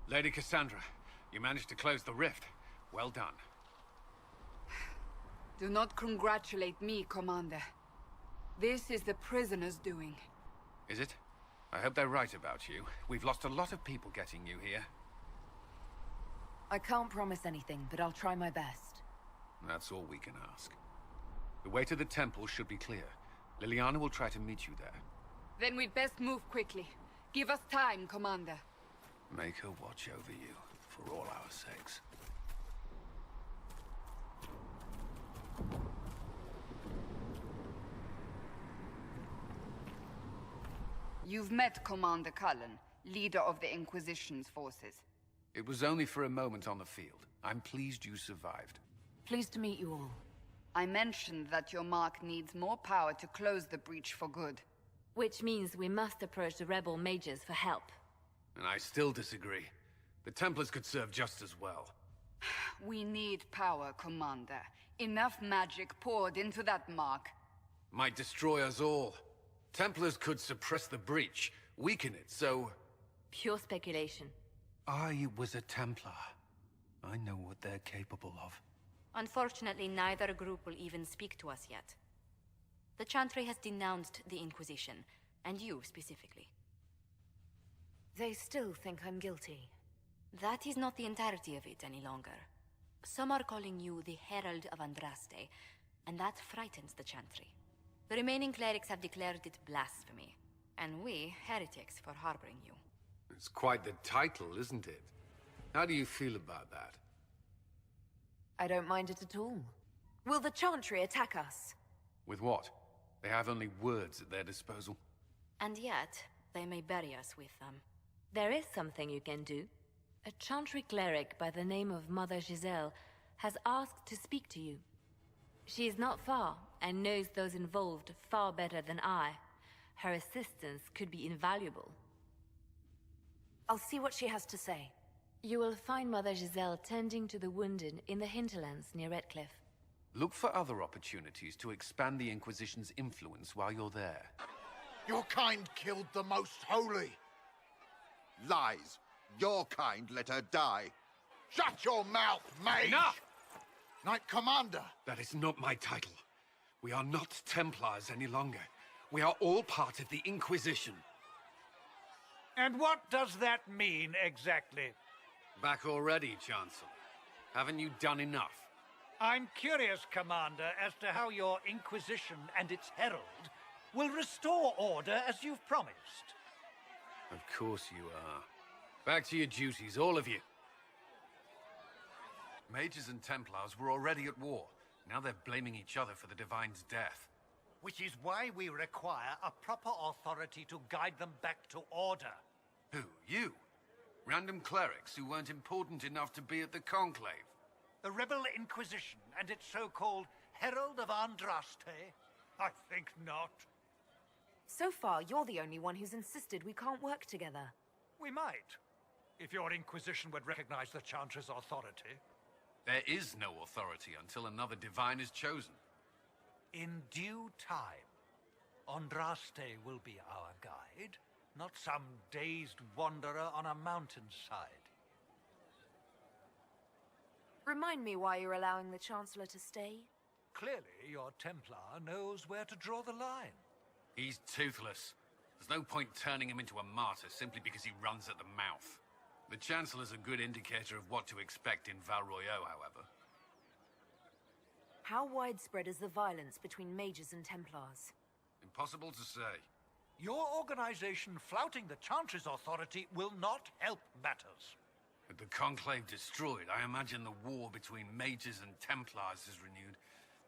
Lady Cassandra, you managed to close the rift. Well done. Do not congratulate me, Commander. This is the prisoners' doing. Is it? I hope they're right about you. We've lost a lot of people getting you here. I can't promise anything, but I'll try my best. That's all we can ask. The way to the temple should be clear. Liliana will try to meet you there. Then we'd best move quickly. Give us time, Commander. Make her watch over you, for all our sakes. You've met Commander Cullen, leader of the Inquisition's forces. It was only for a moment on the field. I'm pleased you survived. Pleased to meet you all. I mentioned that your mark needs more power to close the breach for good. Which means we must approach the rebel mages for help. And I still disagree. The Templars could serve just as well. We need power, Commander. Enough magic poured into that mark. Might destroy us all. Templars could suppress the breach, weaken it, so... Pure speculation. I was a Templar. I know what they're capable of. Unfortunately, neither group will even speak to us yet. The Chantry has denounced the Inquisition, and you specifically. They still think I'm guilty. That is not the entirety of it any longer. Some are calling you the Herald of Andraste, and that frightens the Chantry. The remaining clerics have declared it blasphemy, and we, heretics, for harboring you. It's quite the title, isn't it? How do you feel about that? I don't mind it at all. Will the Chantry attack us? With what? They have only words at their disposal. And yet, they may bury us with them. There is something you can do. A Chantry cleric by the name of Mother Giselle has asked to speak to you. She is not far, and knows those involved far better than I. Her assistance could be invaluable. I'll see what she has to say. You will find Mother Giselle tending to the wounded in the hinterlands near Redcliffe. Look for other opportunities to expand the Inquisition's influence while you're there. Your kind killed the most holy. Lies. Your kind let her die. Shut your mouth, mage! Enough! Knight Commander! That is not my title. We are not Templars any longer. We are all part of the Inquisition. And what does that mean, exactly? Back already, Chancellor. Haven't you done enough? I'm curious, Commander, as to how your Inquisition and its Herald will restore order as you've promised. Of course you are. Back to your duties, all of you. Mages and Templars were already at war. Now they're blaming each other for the Divine's death. Which is why we require a proper authority to guide them back to order. Who? You? Random clerics who weren't important enough to be at the Conclave? The Rebel Inquisition and its so-called Herald of Andraste? I think not. So far, you're the only one who's insisted we can't work together. We might, if your Inquisition would recognize the Chantry's authority. There is no authority until another Divine is chosen. In due time, Andraste will be our guide, not some dazed wanderer on a mountainside. Remind me why you're allowing the Chancellor to stay? Clearly, your Templar knows where to draw the line. He's toothless. There's no point turning him into a martyr simply because he runs at the mouth. The Chancellor's a good indicator of what to expect in Val Royeaux, however. How widespread is the violence between mages and Templars? Impossible to say. Your organization flouting the Chantry's authority will not help matters. With the Conclave destroyed, I imagine the war between mages and Templars is renewed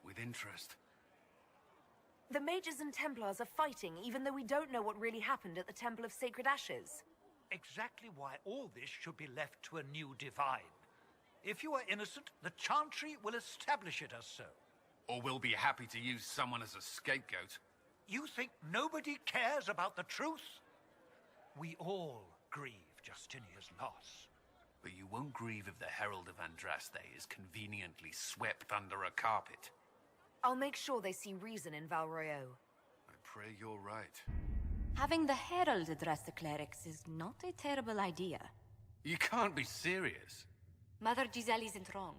with interest. The mages and Templars are fighting even though we don't know what really happened at the Temple of Sacred Ashes. Exactly why all this should be left to a new Divine. If you are innocent, the Chantry will establish it as so. Or we'll be happy to use someone as a scapegoat. You think nobody cares about the truth? We all grieve Justinia's loss. But you won't grieve if the Herald of Andraste is conveniently swept under a carpet. I'll make sure they see reason in Val Royeaux. I pray you're right. Having the Herald address the clerics is not a terrible idea. You can't be serious. Mother Giselle isn't wrong.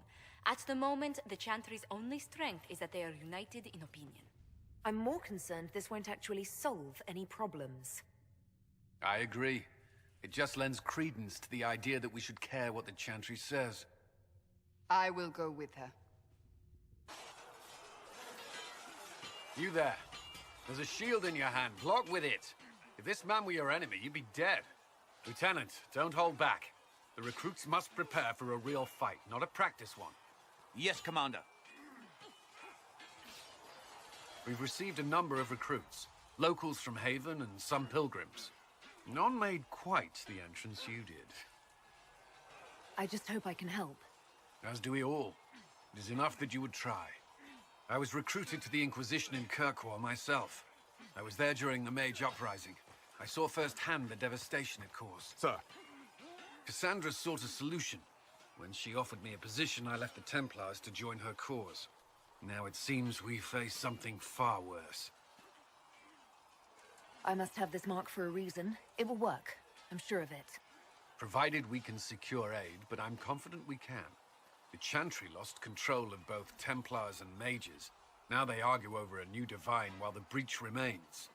At the moment, the Chantry's only strength is that they are united in opinion. I'm more concerned this won't actually solve any problems. I agree. It just lends credence to the idea that we should care what the Chantry says. I will go with her. You there. There's a shield in your hand. Block with it. If this man were your enemy, you'd be dead. Lieutenant, don't hold back. The recruits must prepare for a real fight, not a practice one. Yes, Commander. We've received a number of recruits. Locals from Haven and some pilgrims. None made quite the entrance you did. I just hope I can help. As do we all. It is enough that you would try. I was recruited to the Inquisition in Kirkwall myself. I was there during the Mage Uprising. I saw firsthand the devastation it caused. Sir. Cassandra sought a solution. When she offered me a position, I left the Templars to join her cause. Now it seems we face something far worse. I must have this mark for a reason. It will work. I'm sure of it. Provided we can secure aid, but I'm confident we can. The Chantry lost control of both Templars and Mages. Now they argue over a new divine while the breach remains.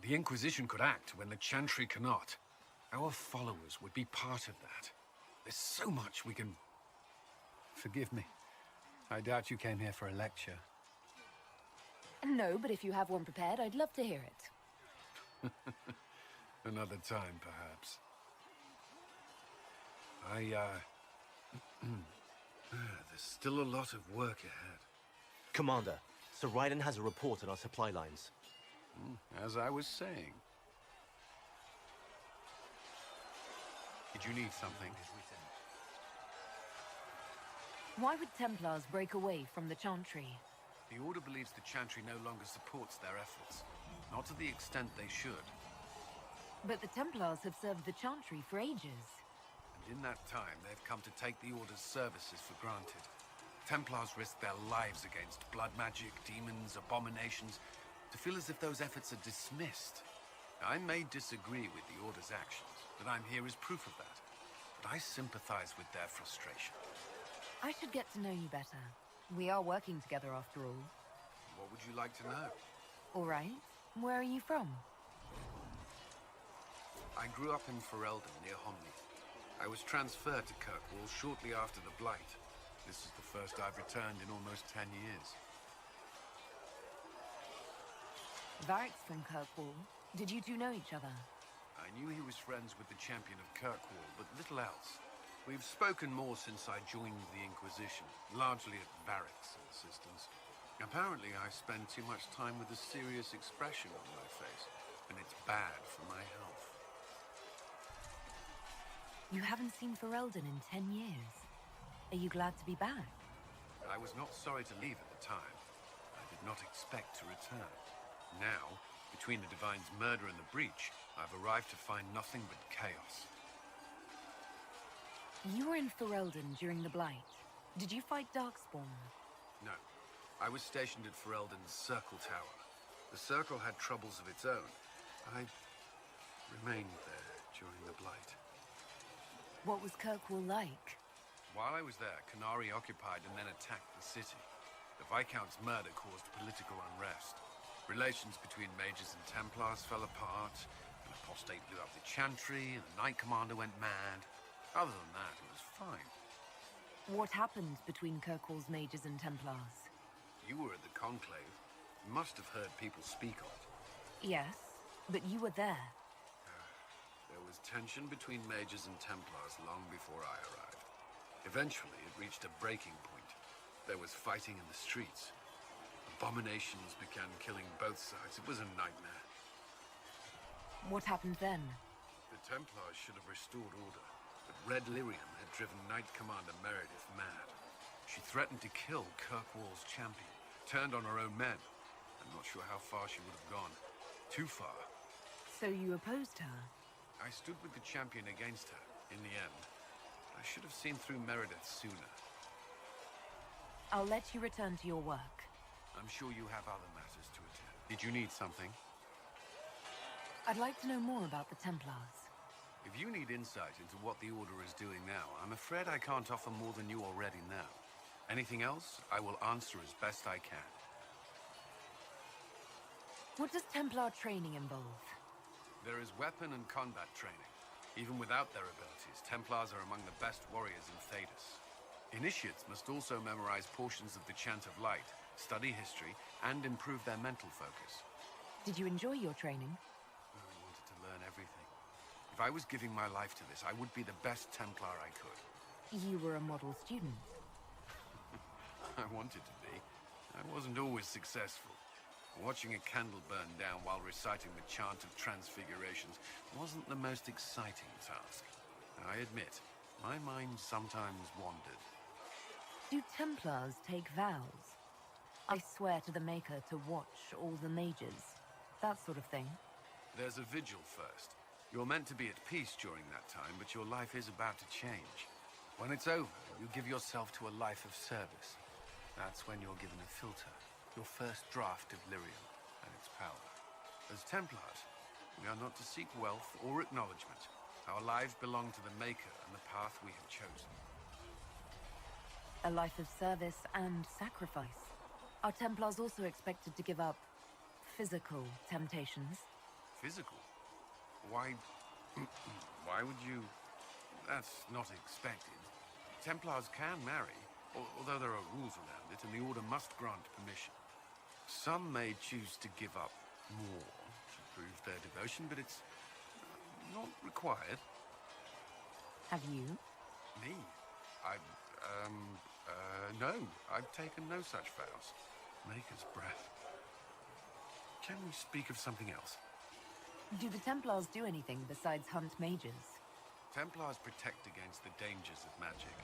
The Inquisition could act when the Chantry cannot. Our followers would be part of that. There's so much we can... Forgive me. I doubt you came here for a lecture. No, but if you have one prepared, I'd love to hear it. Another time, perhaps. There's still a lot of work ahead. Commander, Sir Raiden has a report on our supply lines. As I was saying. Did you need something? Why would Templars break away from the Chantry? The Order believes the Chantry no longer supports their efforts. Not to the extent they should. But the Templars have served the Chantry for ages. And in that time, they've come to take the Order's services for granted. Templars risk their lives against blood magic, demons, abominations, to feel as if those efforts are dismissed. I may disagree with the Order's actions, but I'm here as proof of that. But I sympathize with their frustration. I should get to know you better. We are working together after all. What would you like to know? All right. Where are you from? I grew up in Fereldan, near Homley. I was transferred to Kirkwall shortly after the Blight. This is the first I've returned in almost 10 years. Varric's from Kirkwall. Did you two know each other? I knew he was friends with the champion of Kirkwall, but little else. We've spoken more since I joined the Inquisition, largely at Varric's insistence. Apparently, I spend too much time with a serious expression on my face, and it's bad for my health. You haven't seen Fereldan in 10 years. Are you glad to be back? I was not sorry to leave at the time. I did not expect to return. Now, between the Divine's murder and the breach, I've arrived to find nothing but chaos. You were in Fereldan during the Blight. Did you fight Darkspawn? No. I was stationed at Fereldan's Circle Tower. The Circle had troubles of its own. I remained there during the Blight. What was Kirkwall like? While I was there, Canary occupied and then attacked the city. The Viscount's murder caused political unrest. Relations between Mages and Templars fell apart. An apostate blew up the Chantry, and the Knight Commander went mad. Other than that, it was fine. What happened between Kirkwall's Mages and Templars? You were at the Conclave. You must have heard people speak of it. Yes, but you were there. There was tension between Mages and Templars long before I arrived. Eventually, it reached a breaking point. There was fighting in the streets. Abominations began killing both sides. It was a nightmare. What happened then? The Templars should have restored order, but Red Lyrium had driven Knight Commander Meredith mad. She threatened to kill Kirkwall's champion, turned on her own men. I'm not sure how far she would have gone. Too far. So you opposed her? I stood with the champion against her, in the end. I should have seen through Meredith sooner. I'll let you return to your work. I'm sure you have other matters to attend. Did you need something? I'd like to know more about the Templars. If you need insight into what the Order is doing now, I'm afraid I can't offer more than you already know. Anything else, I will answer as best I can. What does Templar training involve? There is weapon and combat training. Even without their abilities, Templars are among the best warriors in Thedas. Initiates must also memorize portions of the Chant of Light, study history, and improve their mental focus. Did you enjoy your training? I wanted to learn everything. If I was giving my life to this, I would be the best Templar I could. You were a model student. I wanted to be. I wasn't always successful. Watching a candle burn down while reciting the Chant of Transfigurations wasn't the most exciting task. I admit, my mind sometimes wandered. Do Templars take vows? I swear to the Maker to watch all the mages. That sort of thing. There's a vigil first. You're meant to be at peace during that time, but your life is about to change. When it's over, you give yourself to a life of service. That's when you're given a filter. Your first draft of Lyrium and its power. As Templars, we are not to seek wealth or acknowledgement. Our lives belong to the Maker and the path we have chosen. A life of service and sacrifice. Are Templars also expected to give up physical temptations? Physical? Why... why would you... That's not expected. Templars can marry, although there are rules around it, and the Order must grant permission. Some may choose to give up more to prove their devotion, but it's not required. Have you? Me? No. I've taken no such vows. Maker's breath. Can we speak of something else? Do the Templars do anything besides hunt mages? Templars protect against the dangers of magic.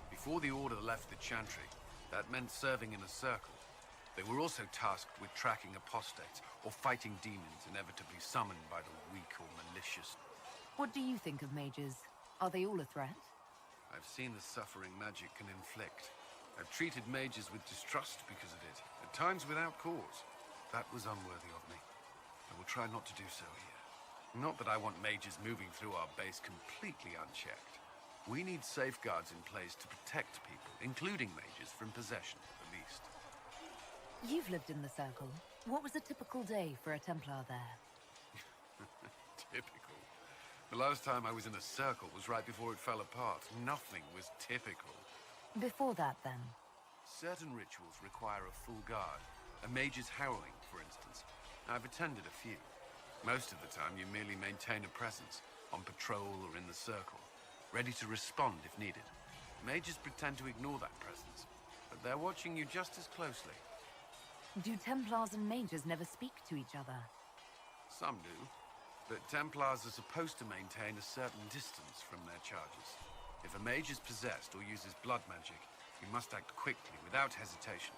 Before the Order left the Chantry, that meant serving in a circle. They were also tasked with tracking apostates or fighting demons inevitably summoned by the weak or malicious. What do you think of mages? Are they all a threat? I've seen the suffering magic can inflict. I've treated mages with distrust because of it, at times without cause. That was unworthy of me. I will try not to do so here. Not that I want mages moving through our base completely unchecked. We need safeguards in place to protect people, including mages, from possession, at least. You've lived in the Circle. What was a typical day for a Templar there? Typical? The last time I was in a circle was right before it fell apart. Nothing was typical. Before that, then? Certain rituals require a full guard. A mage's harrowing, for instance. I've attended a few. Most of the time, you merely maintain a presence, on patrol or in the circle, ready to respond if needed. Mages pretend to ignore that presence, but they're watching you just as closely. Do Templars and mages never speak to each other? Some do, but Templars are supposed to maintain a certain distance from their charges. If a mage is possessed or uses blood magic, you must act quickly, without hesitation.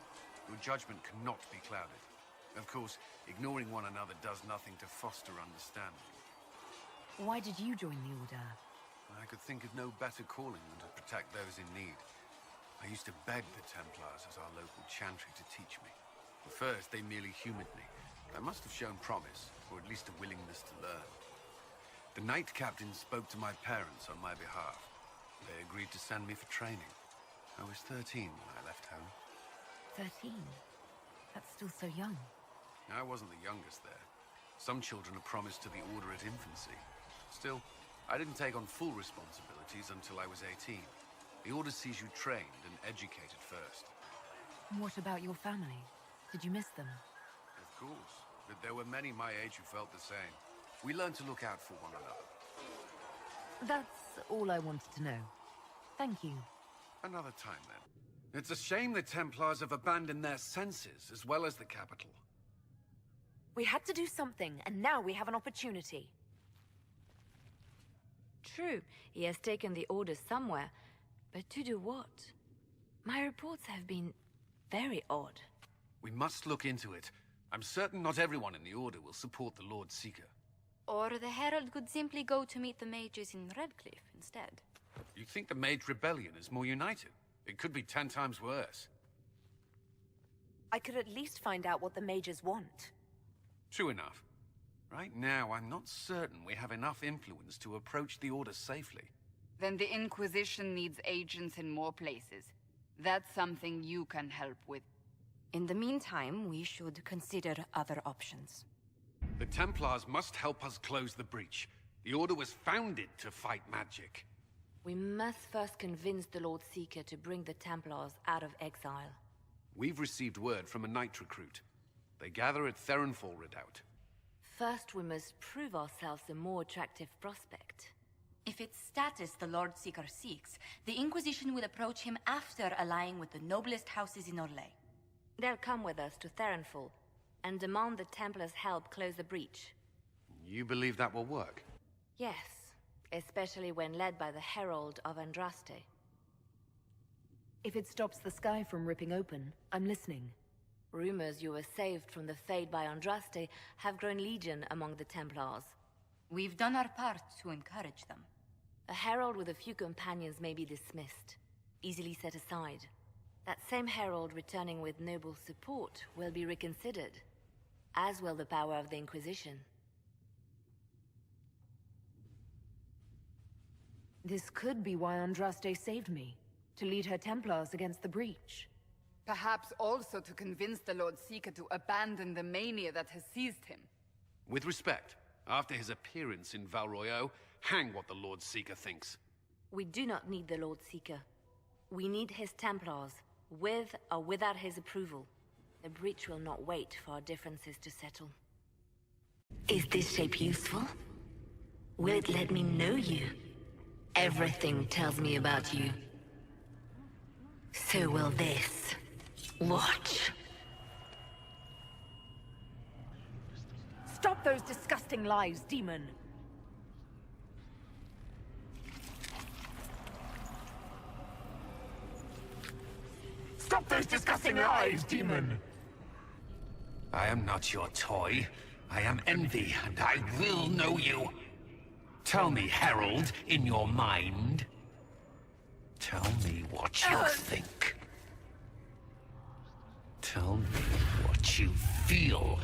Your judgment cannot be clouded. Of course, ignoring one another does nothing to foster understanding. Why did you join the Order? I could think of no better calling than to protect those in need. I used to beg the Templars as our local chantry to teach me. At first, they merely humored me. I must have shown promise, or at least a willingness to learn. The Knight Captain spoke to my parents on my behalf. They agreed to send me for training. I was 13 when I left home. 13? That's still so young. I wasn't the youngest there. Some children are promised to the Order at infancy. Still, I didn't take on full responsibilities until I was 18. The Order sees you trained and educated first. What about your family? Did you miss them? Of course, but there were many my age who felt the same. We learned to look out for one another. That's all I wanted to know. Thank you. Another time, then. It's a shame the Templars have abandoned their senses, as well as the capital. We had to do something, and now we have an opportunity. True, he has taken the Order somewhere, but to do what? My reports have been very odd. We must look into it. I'm certain not everyone in the Order will support the Lord Seeker. Or the Herald could simply go to meet the mages in Redcliffe instead. You think the Mage Rebellion is more united? It could be 10 times worse. I could at least find out what the mages want. True enough. Right now, I'm not certain we have enough influence to approach the Order safely. Then the Inquisition needs agents in more places. That's something you can help with. In the meantime, we should consider other options. The Templars must help us close the breach. The Order was founded to fight magic. We must first convince the Lord Seeker to bring the Templars out of exile. We've received word from a knight recruit. They gather at Theronfall Redoubt. First, we must prove ourselves a more attractive prospect. If it's status the Lord Seeker seeks, the Inquisition will approach him after allying with the noblest houses in Orlais. They'll come with us to Theronfall and demand the Templars' help close the breach. You believe that will work? Yes, especially when led by the Herald of Andraste. If it stops the sky from ripping open, I'm listening. Rumors you were saved from the fate by Andraste have grown legion among the Templars. We've done our part to encourage them. A herald with a few companions may be dismissed, easily set aside. That same herald returning with noble support will be reconsidered, as will the power of the Inquisition. This could be why Andraste saved me, to lead her Templars against the breach. Perhaps also to convince the Lord Seeker to abandon the mania that has seized him. With respect, after his appearance in Val Royeaux, hang what the Lord Seeker thinks. We do not need the Lord Seeker. We need his Templars, with or without his approval. The breach will not wait for our differences to settle. Is this shape useful? Will it let me know you? Everything tells me about you. So will this. Watch. Stop those disgusting lies, demon! Stop those disgusting lies, demon! I am not your toy. I am Envy, and I will know you. Tell me, Herald, in your mind. Tell me what you think. Tell me what you feel.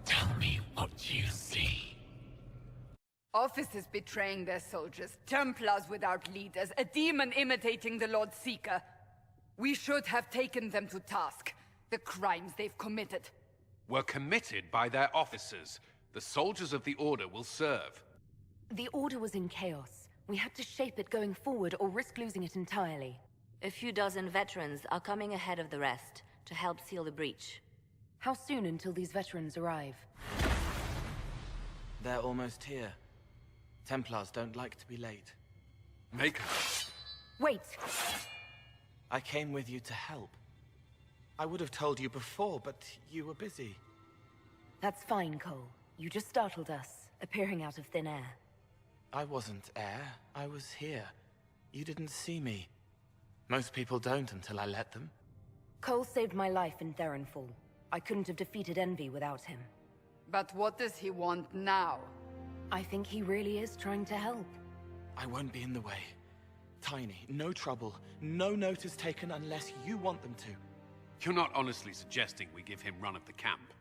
Tell me what you see. Officers betraying their soldiers, Templars without leaders, a demon imitating the Lord Seeker. We should have taken them to task. The crimes they've committed. Were committed by their officers. The soldiers of the Order will serve. The Order was in chaos. We had to shape it going forward or risk losing it entirely. A few dozen veterans are coming ahead of the rest to help seal the breach. How soon until these veterans arrive? They're almost here. Templars don't like to be late. Make Wait! I came with you to help. I would have told you before, but you were busy. That's fine, Cole. You just startled us, appearing out of thin air. I wasn't air. I was here. You didn't see me. Most people don't until I let them. Cole saved my life in Theronfall. I couldn't have defeated Envy without him. But what does he want now? I think he really is trying to help. I won't be in the way. Tiny, no trouble. No notice taken unless you want them to. You're not honestly suggesting we give him run of the camp?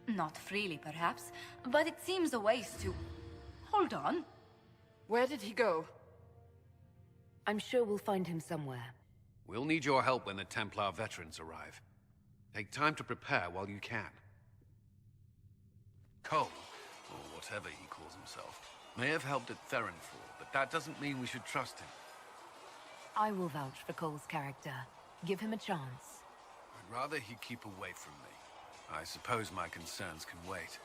Not freely, perhaps, but it seems a waste to... Hold on. Where did he go? I'm sure we'll find him somewhere. We'll need your help when the Templar veterans arrive. Take time to prepare while you can. Cole, or whatever he calls himself, may have helped at Theronfall, but that doesn't mean we should trust him. I will vouch for Cole's character. Give him a chance. I'd rather he keep away from me. I suppose my concerns can wait.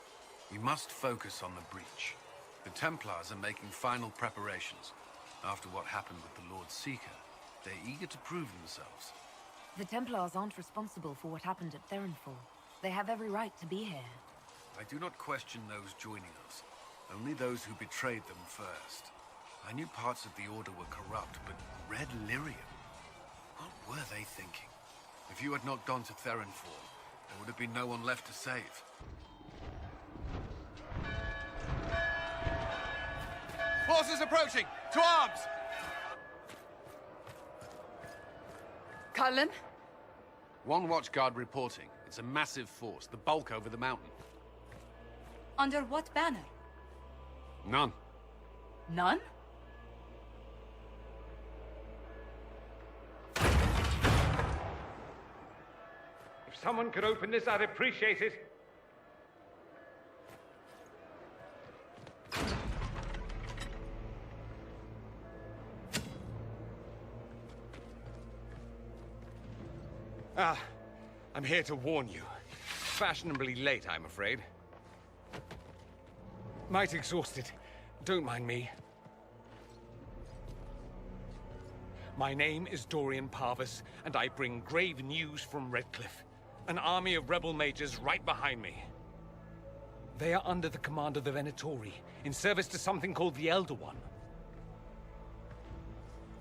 We must focus on the breach. The Templars are making final preparations. After what happened with the Lord Seeker, they're eager to prove themselves. The Templars aren't responsible for what happened at Theronfall. They have every right to be here. I do not question those joining us, only those who betrayed them first. I knew parts of the Order were corrupt, but Red Lyrium? What were they thinking? If you had not gone to Theronfall, there would have been no one left to save. Forces approaching! To arms! Cullen? One watchguard reporting. It's a massive force, the bulk over the mountain. Under what banner? None. None? If someone could open this, I'd appreciate it. I'm here to warn you. Fashionably late, I'm afraid. Might exhausted. Don't mind me. My name is Dorian Parvis, and I bring grave news from Redcliffe. An army of rebel mages right behind me. They are under the command of the Venatori, in service to something called the Elder One.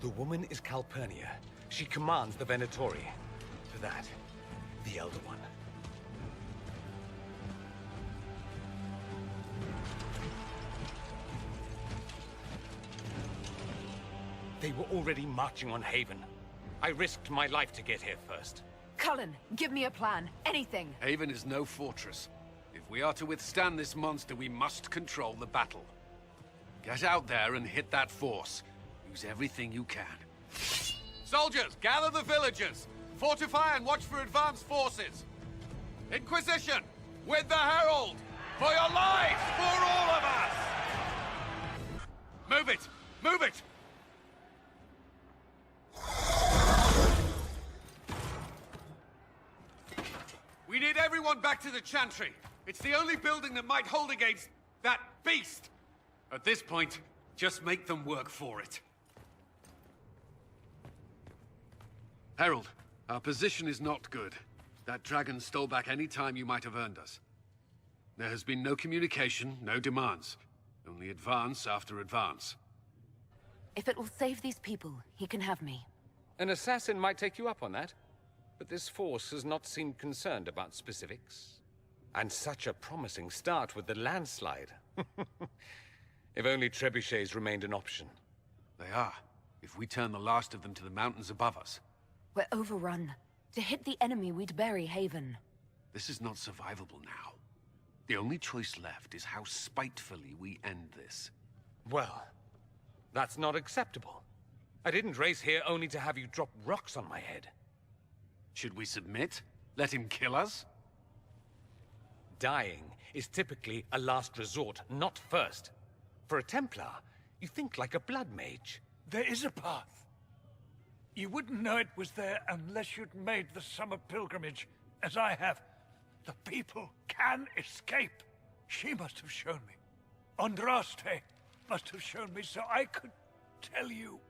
The woman is Calpurnia. She commands the Venatori. To that, the Elder One. They were already marching on Haven. I risked my life to get here first. Cullen, give me a plan. Anything. Haven is no fortress. If we are to withstand this monster, we must control the battle. Get out there and hit that force. Use everything you can. Soldiers, gather the villagers! Fortify and watch for advanced forces! Inquisition! With the Herald! For your lives! For all of us! Move it! Move it! We need everyone back to the Chantry. It's the only building that might hold against that beast. At this point, just make them work for it. Herald, our position is not good. That dragon stole back any time you might have earned us. There has been no communication, no demands. Only advance after advance. If it will save these people, he can have me. An assassin might take you up on that, but this force has not seemed concerned about specifics. And such a promising start with the landslide. If only trebuchets remained an option. They are, if we turn the last of them to the mountains above us. We're overrun. To hit the enemy, we'd bury Haven. This is not survivable now. The only choice left is how spitefully we end this. Well, that's not acceptable. I didn't race here only to have you drop rocks on my head. Should we submit? Let him kill us? Dying is typically a last resort, not first. For a Templar, you think like a blood mage. There is a path. You wouldn't know it was there unless you'd made the summer pilgrimage, as I have. The people can escape. She must have shown me. Andraste must have shown me so I could tell you.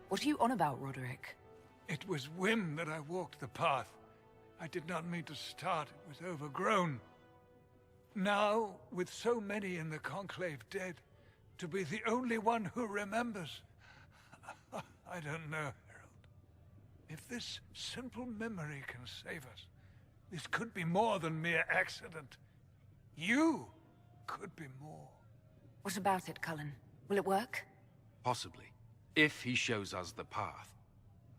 What are you on about, Roderick? It was whim that I walked the path. I did not mean to start. It was overgrown. Now, with so many in the Conclave dead, to be the only one who remembers... I don't know, Herald. If this simple memory can save us, this could be more than mere accident. You could be more. What about it, Cullen? Will it work? Possibly, if he shows us the path.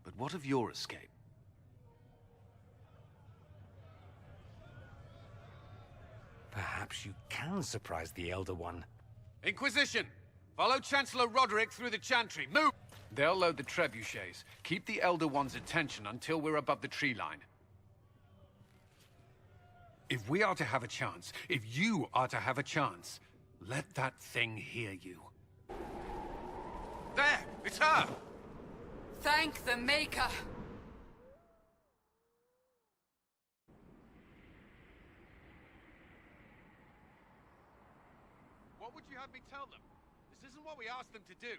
But what of your escape? Perhaps you can surprise the Elder One. Inquisition! Follow Chancellor Roderick through the Chantry. Move! They'll load the trebuchets. Keep the Elder One's attention until we're above the tree line. If we are to have a chance, if you are to have a chance, let that thing hear you. There! It's her! Thank the Maker! What would you have me tell them? This isn't what we asked them to do.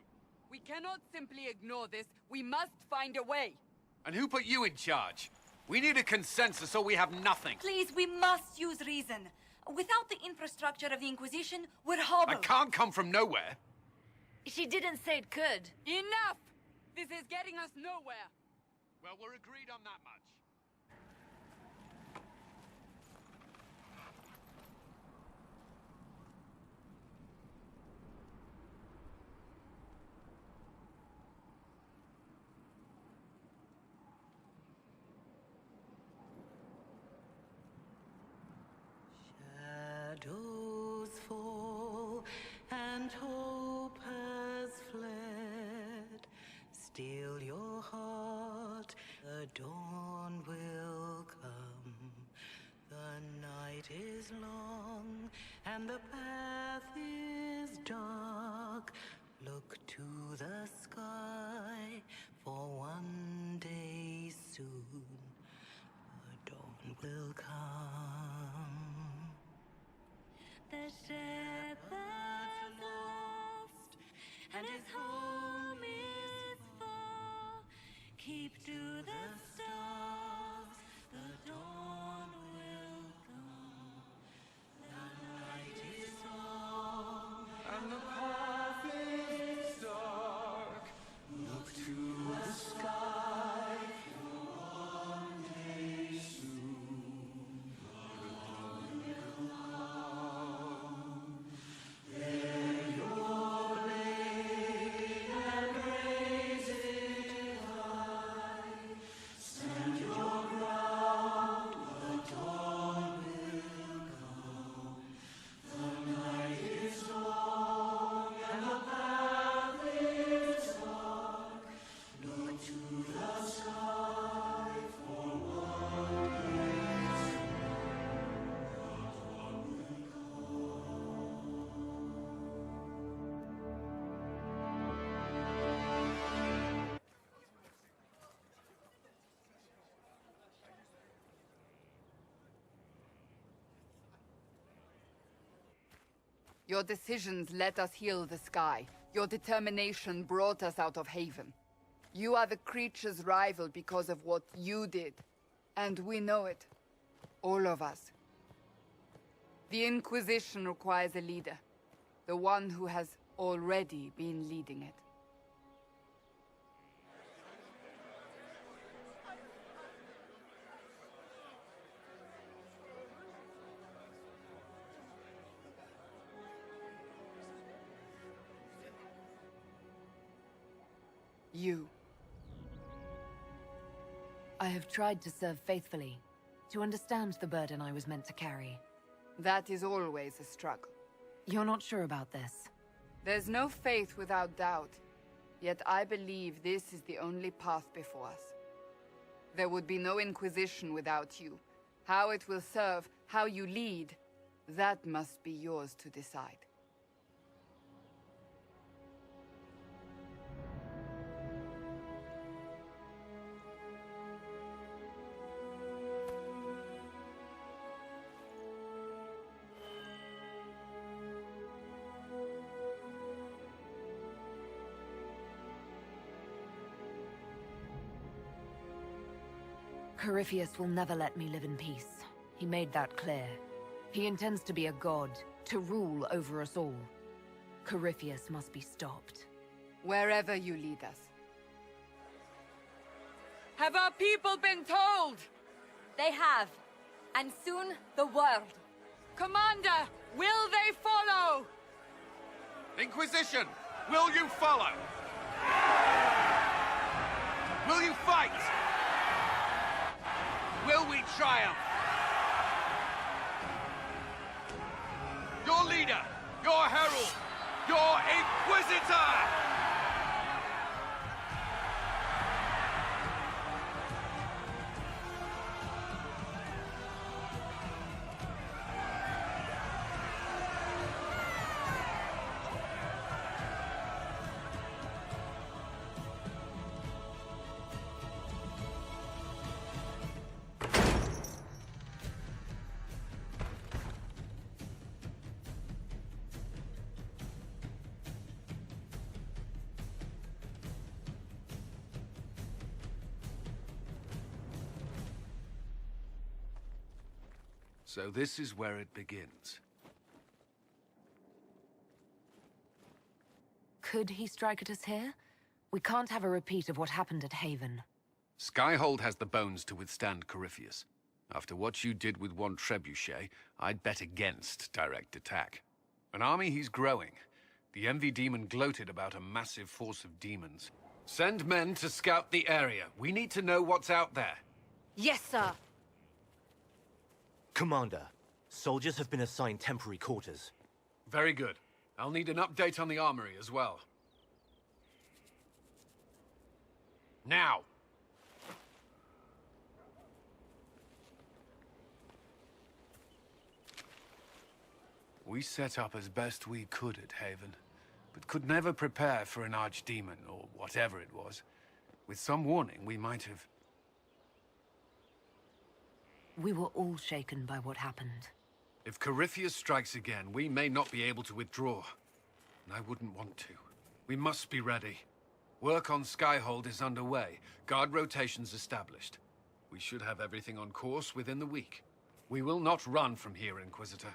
We cannot simply ignore this. We must find a way. And who put you in charge? We need a consensus or we have nothing. Please, we must use reason. Without the infrastructure of the Inquisition, we're hobbled. I can't come from nowhere. She didn't say it could. Enough! This is getting us nowhere. Well, we're agreed on that much. is long and the path is dark. Look to the sky, for one day soon the dawn will come. The shepherd's lost and his home is far. Keep to the stars, the dawn will come. The night is long and the path is dark. Look to the sky, for one day soon the dawn will come. Bear your blade and raise it high. Stand your ground, the dawn will come. The night is long and the path is dark. Look to the sky, for one day soon the dawn will come. Your decisions let us heal the sky. Your determination brought us out of Haven. You are the creature's rival because of what you did. And we know it. All of us. The Inquisition requires a leader. The one who has already been leading it. You. I have tried to serve faithfully, to understand the burden I was meant to carry. That is always a struggle. You're not sure about this? There's no faith without doubt. Yet I believe this is the only path before us. There would be no Inquisition without you. How it will serve, how you lead, that must be yours to decide. Corypheus will never let me live in peace. He made that clear. He intends to be a god, to rule over us all. Corypheus must be stopped. Wherever you lead us. Have our people been told? They have. And soon, the world. Commander, will they follow? Inquisition, will you follow? Will you fight? Will we triumph? Your leader, your herald, your Inquisitor! So this is where it begins. Could he strike at us here? We can't have a repeat of what happened at Haven. Skyhold has the bones to withstand Corypheus. After what you did with one trebuchet, I'd bet against direct attack. An army he's growing. The Envy Demon gloated about a massive force of demons. Send men to scout the area. We need to know what's out there. Yes, sir. Commander, soldiers have been assigned temporary quarters. Very good. I'll need an update on the armory as well. Now! We set up as best we could at Haven, but could never prepare for an archdemon, or whatever it was. With some warning, we might have... We were all shaken by what happened. If Corypheus strikes again, we may not be able to withdraw. And I wouldn't want to. We must be ready. Work on Skyhold is underway. Guard rotations established. We should have everything on course within the week. We will not run from here, Inquisitor.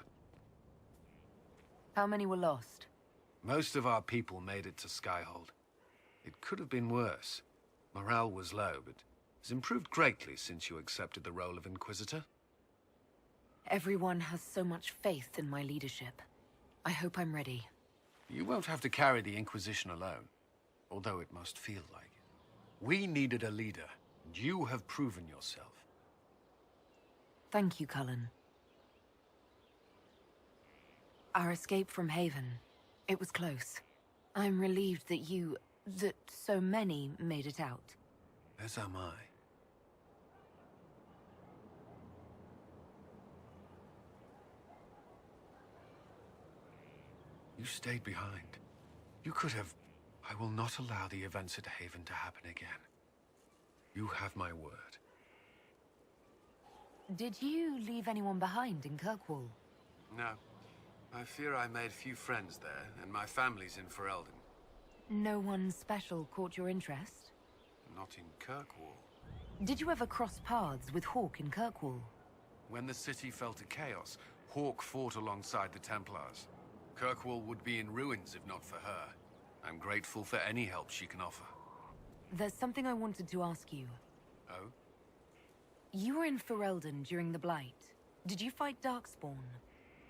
How many were lost? Most of our people made it to Skyhold. It could have been worse. Morale was low, but has improved greatly since you accepted the role of Inquisitor. Everyone has so much faith in my leadership. I hope I'm ready. You won't have to carry the Inquisition alone, although it must feel like it. We needed a leader, and you have proven yourself. Thank you, Cullen. Our escape from Haven, it was close. I'm relieved that so many made it out. As am I. You stayed behind. You could have... I will not allow the events at Haven to happen again. You have my word. Did you leave anyone behind in Kirkwall? No. I fear I made few friends there, and my family's in Fereldan. No one special caught your interest? Not in Kirkwall. Did you ever cross paths with Hawke in Kirkwall? When the city fell to chaos, Hawke fought alongside the Templars. Kirkwall would be in ruins if not for her. I'm grateful for any help she can offer. There's something I wanted to ask you. Oh? You were in Fereldan during the Blight. Did you fight Darkspawn?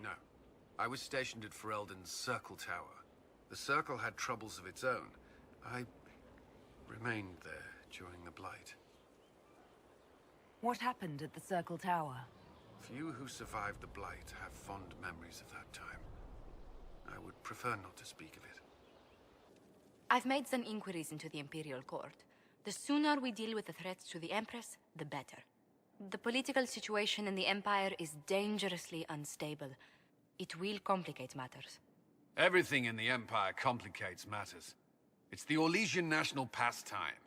No. I was stationed at Fereldan's Circle Tower. The Circle had troubles of its own. I remained there during the Blight. What happened at the Circle Tower? Few who survived the Blight have fond memories of that time. I would prefer not to speak of it. I've made some inquiries into the Imperial Court. The sooner we deal with the threats to the Empress, the better. The political situation in the Empire is dangerously unstable. It will complicate matters. Everything in the Empire complicates matters. It's the Orlesian national pastime.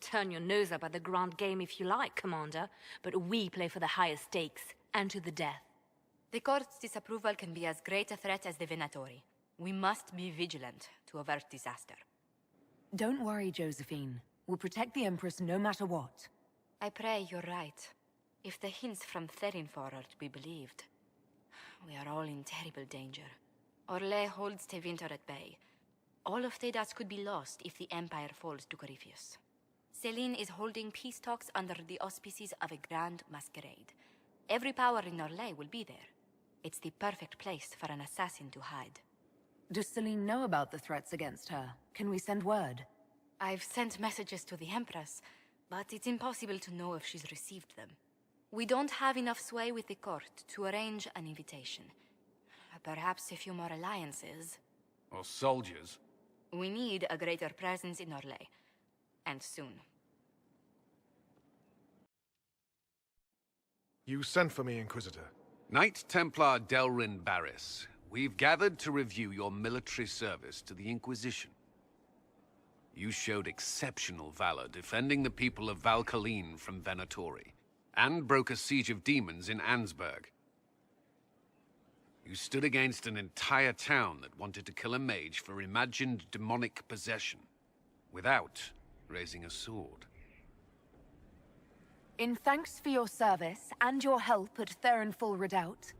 Turn your nose up at the grand game if you like, Commander, but we play for the highest stakes, and to the death. The Court's disapproval can be as great a threat as the Venatori. We must be vigilant to avert disaster. Don't worry, Josephine. We'll protect the Empress no matter what. I pray you're right. If the hints from Therinfor are to be believed, we are all in terrible danger. Orlais holds Tevinter at bay. All of Thedas could be lost if the Empire falls to Corypheus. Selene is holding peace talks under the auspices of a grand masquerade. Every power in Orlais will be there. It's the perfect place for an assassin to hide. Does Selene know about the threats against her? Can we send word? I've sent messages to the Empress, but it's impossible to know if she's received them. We don't have enough sway with the court to arrange an invitation. Perhaps a few more alliances. Or soldiers. We need a greater presence in Orlais. And soon. You sent for me, Inquisitor. Knight Templar Delrin Barris. We've gathered to review your military service to the Inquisition. You showed exceptional valor defending the people of Valkaline from Venatori, and broke a siege of demons in Ansburg. You stood against an entire town that wanted to kill a mage for imagined demonic possession, without raising a sword. In thanks for your service and your help at Therinful Redoubt,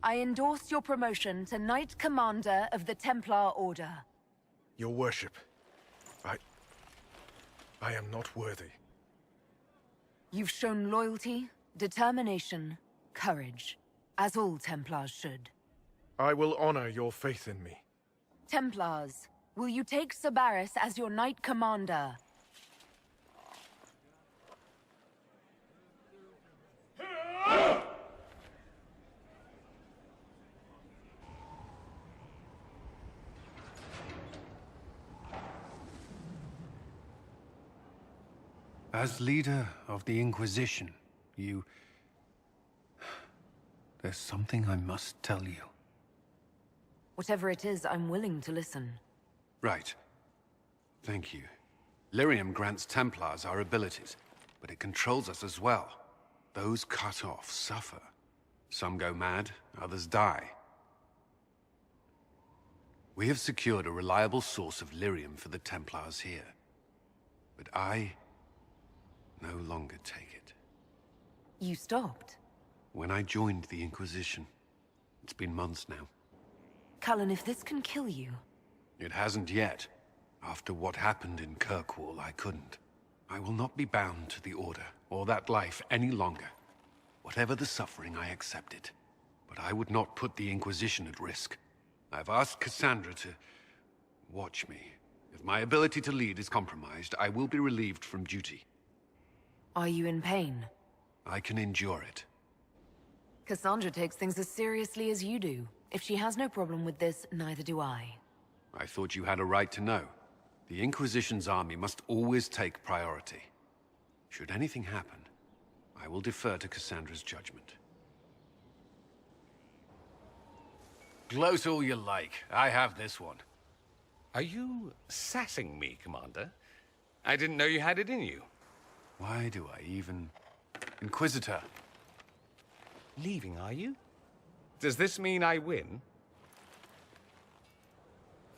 I endorse your promotion to Knight Commander of the Templar Order. Your worship, I am not worthy. You've shown loyalty, determination, courage, as all Templars should. I will honor your faith in me. Templars, will you take Sabaris as your Knight Commander? As leader of the Inquisition, There's something I must tell you. Whatever it is, I'm willing to listen. Right. Thank you. Lyrium grants Templars our abilities, but it controls us as well. Those cut off suffer. Some go mad, others die. We have secured a reliable source of lyrium for the Templars here. But I no longer take it. You stopped? When I joined the Inquisition. It's been months now. Cullen, if this can kill you... It hasn't yet. After what happened in Kirkwall, I couldn't. I will not be bound to the Order, or that life any longer. Whatever the suffering, I accept it. But I would not put the Inquisition at risk. I've asked Cassandra to... watch me. If my ability to lead is compromised, I will be relieved from duty. Are you in pain? I can endure it. Cassandra takes things as seriously as you do. If she has no problem with this, neither do I. I thought you had a right to know. The Inquisition's army must always take priority. Should anything happen, I will defer to Cassandra's judgment. Gloat all you like. I have this one. Are you sassing me, Commander? I didn't know you had it in you. Why do I even... Inquisitor. Leaving, are you? Does this mean I win?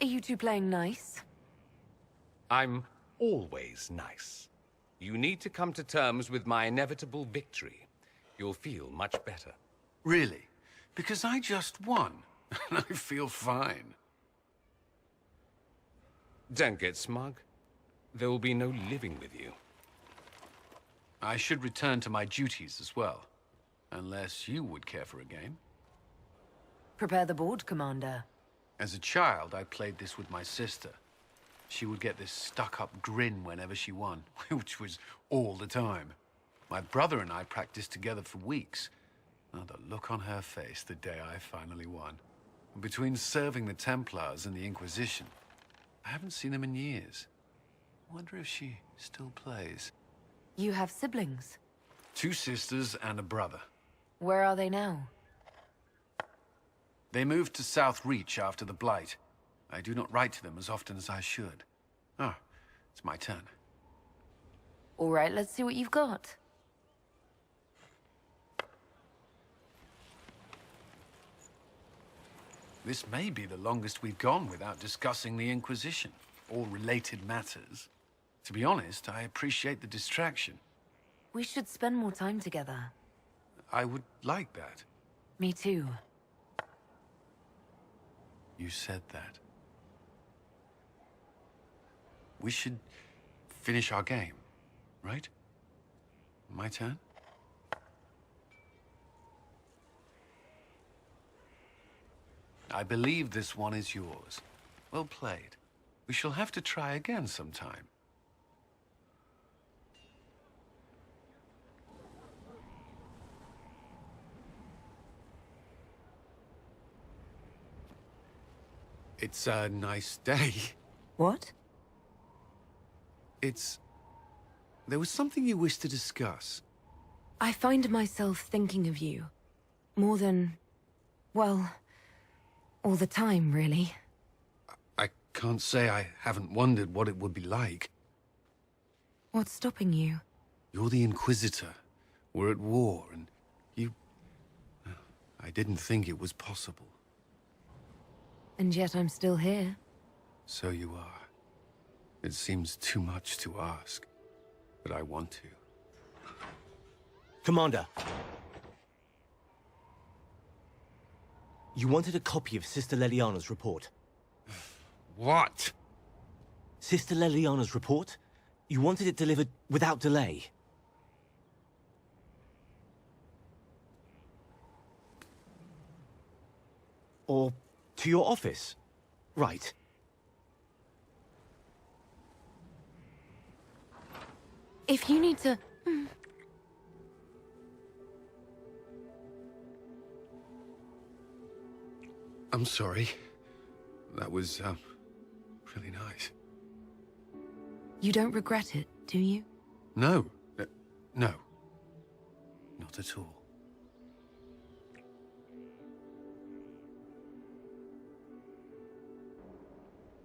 Are you two playing nice? I'm always nice. You need to come to terms with my inevitable victory. You'll feel much better. Really? Because I just won, and I feel fine. Don't get smug. There will be no living with you. I should return to my duties as well. Unless you would care for a game. Prepare the board, Commander. As a child, I played this with my sister. She would get this stuck-up grin whenever she won, which was all the time. My brother and I practiced together for weeks. Oh, the look on her face the day I finally won. Between serving the Templars and the Inquisition, I haven't seen them in years. I wonder if she still plays. You have siblings? 2 sisters and a brother. Where are they now? They moved to South Reach after the Blight. I do not write to them as often as I should. Ah, it's my turn. All right, let's see what you've got. This may be the longest we've gone without discussing the Inquisition, or related matters. To be honest, I appreciate the distraction. We should spend more time together. I would like that. Me too. You said that. We should finish our game, right? My turn? I believe this one is yours. Well played. We shall have to try again sometime. It's a nice day. What? There was something you wished to discuss. I find myself thinking of you. More than... well... all the time, really. I can't say I haven't wondered what it would be like. What's stopping you? You're the Inquisitor. We're at war, and you... I didn't think it was possible. And yet I'm still here. So you are. It seems too much to ask, but I want to. Commander! You wanted a copy of Sister Leliana's report. What? Sister Leliana's report? You wanted it delivered without delay. Or to your office. Right. If you need to... I'm sorry. That was, really nice. You don't regret it, do you? No. No. Not at all.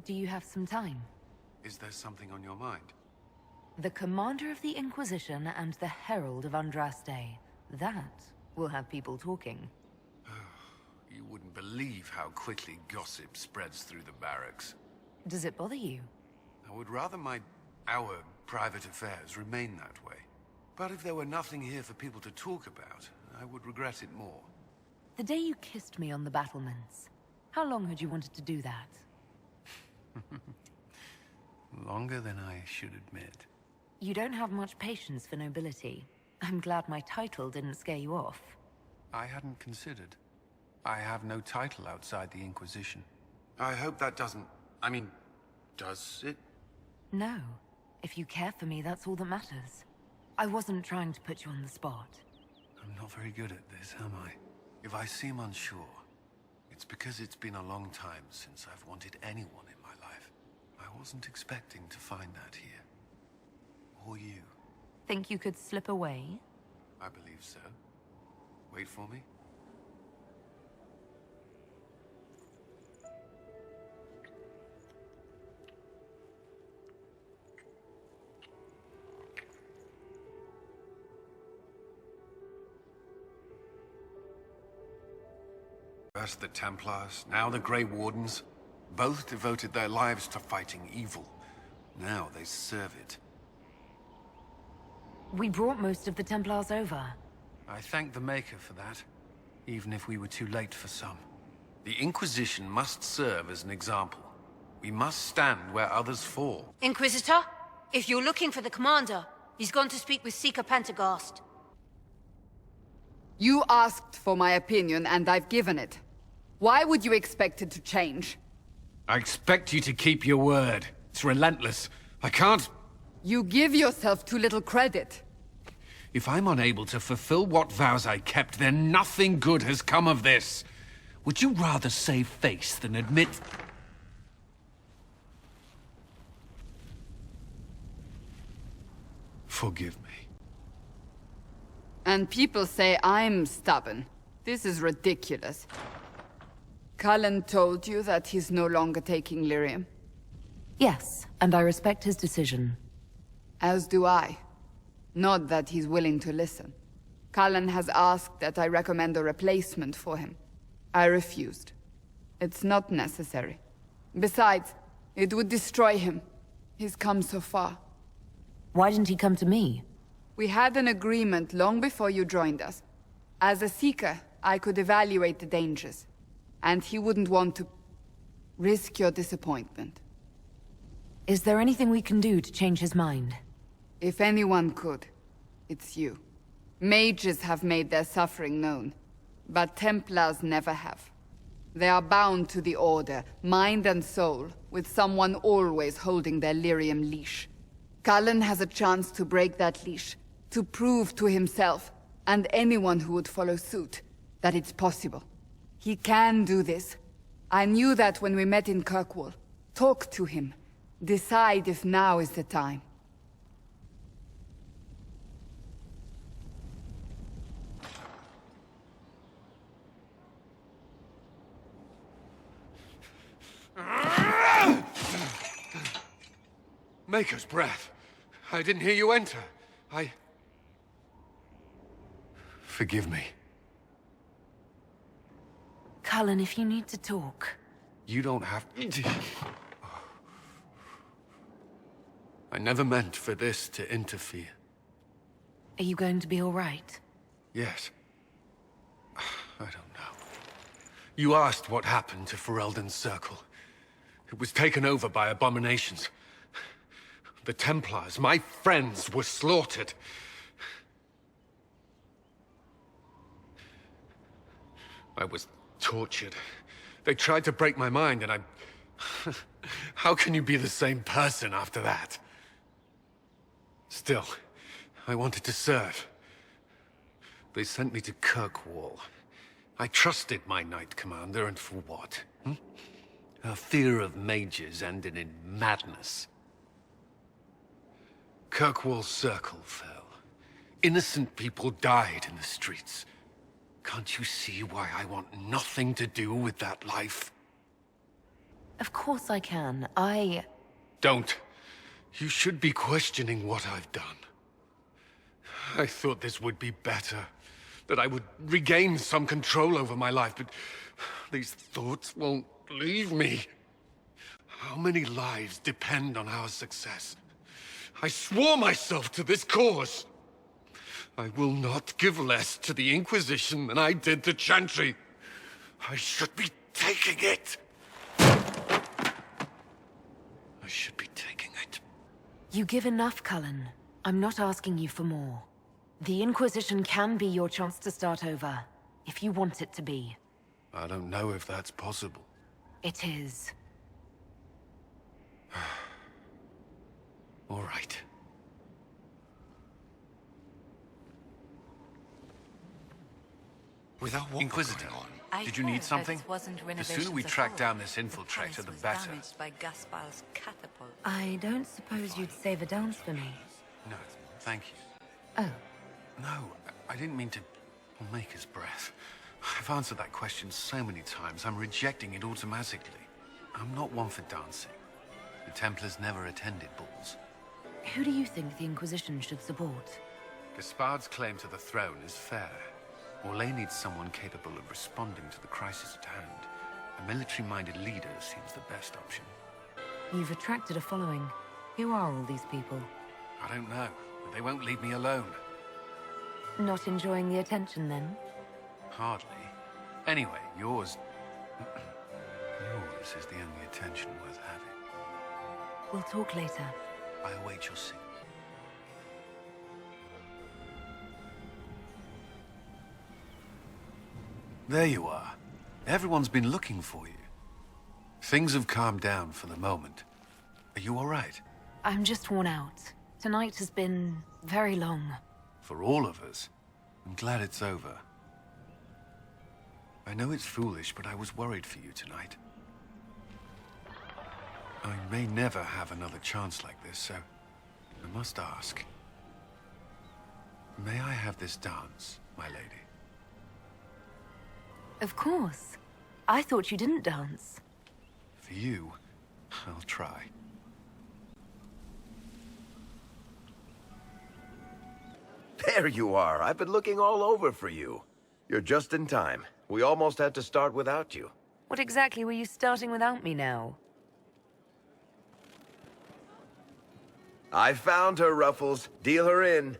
Do you have some time? Is there something on your mind? The Commander of the Inquisition and the Herald of Andraste. That will have people talking. You wouldn't believe how quickly gossip spreads through the barracks. Does it bother you? I would rather our private affairs remain that way. But if there were nothing here for people to talk about, I would regret it more. The day you kissed me on the battlements, how long had you wanted to do that? Longer than I should admit. You don't have much patience for nobility. I'm glad my title didn't scare you off. I hadn't considered. I have no title outside the Inquisition. I hope that doesn't... I mean, does it? No. If you care for me, that's all that matters. I wasn't trying to put you on the spot. I'm not very good at this, am I? If I seem unsure, it's because it's been a long time since I've wanted anyone in my life. I wasn't expecting to find that here. Or you. Think you could slip away? I believe so. Wait for me. First the Templars, now the Grey Wardens. Both devoted their lives to fighting evil. Now they serve it. We brought most of the Templars over. I thank the Maker for that, even if we were too late for some. The Inquisition must serve as an example. We must stand where others fall. Inquisitor, if you're looking for the Commander, he's gone to speak with Seeker Pentecost. You asked for my opinion, and I've given it. Why would you expect it to change? I expect you to keep your word. It's relentless. I can't... You give yourself too little credit. If I'm unable to fulfill what vows I kept, then nothing good has come of this. Would you rather save face than admit... Forgive me. And people say I'm stubborn. This is ridiculous. Cullen told you that he's no longer taking lyrium? Yes, and I respect his decision. As do I. Not that he's willing to listen. Cullen has asked that I recommend a replacement for him. I refused. It's not necessary. Besides, it would destroy him. He's come so far. Why didn't he come to me? We had an agreement long before you joined us. As a Seeker, I could evaluate the dangers. And he wouldn't want to risk your disappointment. Is there anything we can do to change his mind? If anyone could, it's you. Mages have made their suffering known, but Templars never have. They are bound to the Order, mind and soul, with someone always holding their lyrium leash. Cullen has a chance to break that leash, to prove to himself, and anyone who would follow suit, that it's possible. He can do this. I knew that when we met in Kirkwall. Talk to him. Decide if now is the time. Maker's breath. I didn't hear you enter. Forgive me. Cullen, if you need to talk... You don't have... I never meant for this to interfere. Are you going to be all right? Yes. I don't know. You asked what happened to Fereldan's circle. It was taken over by abominations. The Templars, my friends, were slaughtered. I was tortured. They tried to break my mind, and I... How can you be the same person after that? Still, I wanted to serve. They sent me to Kirkwall. I trusted my Knight Commander, and for what? Her fear of mages ended in madness. Kirkwall's circle fell. Innocent people died in the streets. Can't you see why I want nothing to do with that life? Of course I can. Don't. You should be questioning what I've done. I thought this would be better. That I would regain some control over my life, but these thoughts won't leave me. How many lives depend on our success? I swore myself to this cause. I will not give less to the Inquisition than I did to Chantry. I should be taking it. I should be taking it. You give enough, Cullen. I'm not asking you for more. The Inquisition can be your chance to start over, if you want it to be. I don't know if that's possible. It is. All right. Without what Inquisitor, going on? did you need something? The sooner we track down this infiltrator, the better. I don't suppose you'd save a dance for me? No, thank you. Oh. No, I didn't mean to make his breath. I've answered that question so many times, I'm rejecting it automatically. I'm not one for dancing. The Templars never attended balls. Who do you think the Inquisition should support? Gaspard's claim to the throne is fair. Orlais needs someone capable of responding to the crisis at hand. A military-minded leader seems the best option. You've attracted a following. Who are all these people? I don't know, but they won't leave me alone. Not enjoying the attention, then? Hardly. Anyway, yours is the only attention worth having. We'll talk later. I await your signal. There you are. Everyone's been looking for you. Things have calmed down for the moment. Are you all right? I'm just worn out. Tonight has been very long. For all of us. I'm glad it's over. I know it's foolish, but I was worried for you tonight. I may never have another chance like this, so I must ask. May I have this dance, my lady? Of course. I thought you didn't dance. For you, I'll try. There you are. I've been looking all over for you. You're just in time. We almost had to start without you. What exactly were you starting without me now? I found her, Ruffles. Deal her in.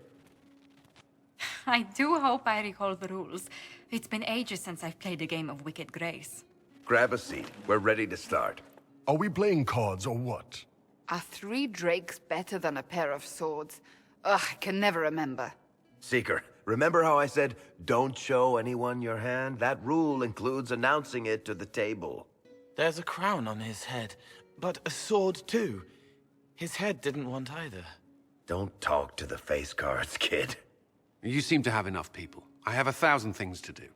I do hope I recall the rules. It's been ages since I've played a game of Wicked Grace. Grab a seat. We're ready to start. Are we playing cards or what? Are 3 drakes better than a pair of swords? Ugh, I can never remember. Seeker, remember how I said, don't show anyone your hand? That rule includes announcing it to the table. There's a crown on his head, but a sword too. His head didn't want either. Don't talk to the face cards, kid. You seem to have enough people. I have 1,000 things to do.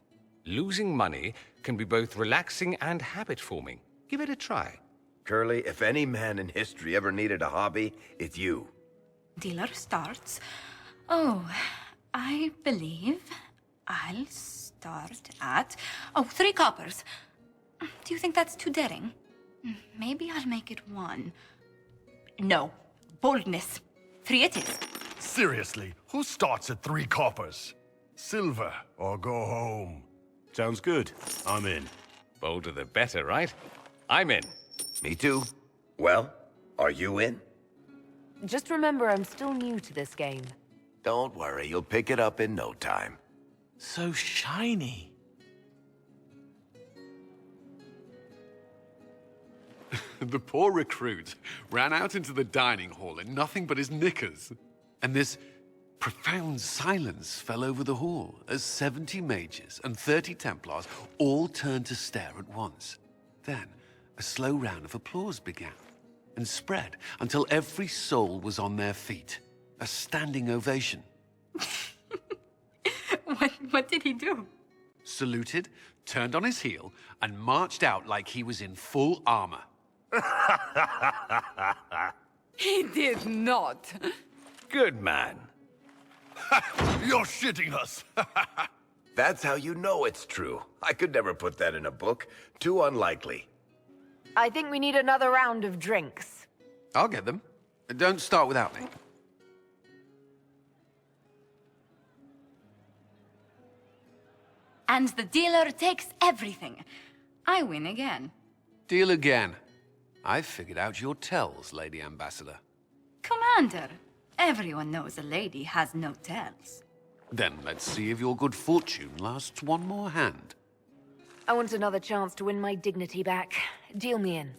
Losing money can be both relaxing and habit-forming. Give it a try. Curly, if any man in history ever needed a hobby, it's you. Dealer starts. Oh, I believe I'll start at... Oh, 3 coppers. Do you think that's too daring? Maybe I'll make it 1. No. Boldness. 3 it is. Seriously, who starts at 3 coppers? Silver or go home? Sounds good. I'm in. Bolder the better, right? I'm in. Me too. Well, are you in? Just remember, I'm still new to this game. Don't worry, you'll pick it up in no time. So shiny. The poor recruit ran out into the dining hall in nothing but his knickers. And this profound silence fell over the hall as 70 mages and 30 templars all turned to stare at once. Then, a slow round of applause began and spread until every soul was on their feet. A standing ovation. What did he do? Saluted, turned on his heel, and marched out like he was in full armor. He did not. Good man. You're shitting us. That's how you know it's true. I could never put that in a book. Too unlikely. I think we need another round of drinks. I'll get them. Don't start without me. And the dealer takes everything. I win again. Deal again. I've figured out your tells, Lady Ambassador. Commander, everyone knows a lady has no tells. Then let's see if your good fortune lasts one more hand. I want another chance to win my dignity back. Deal me in.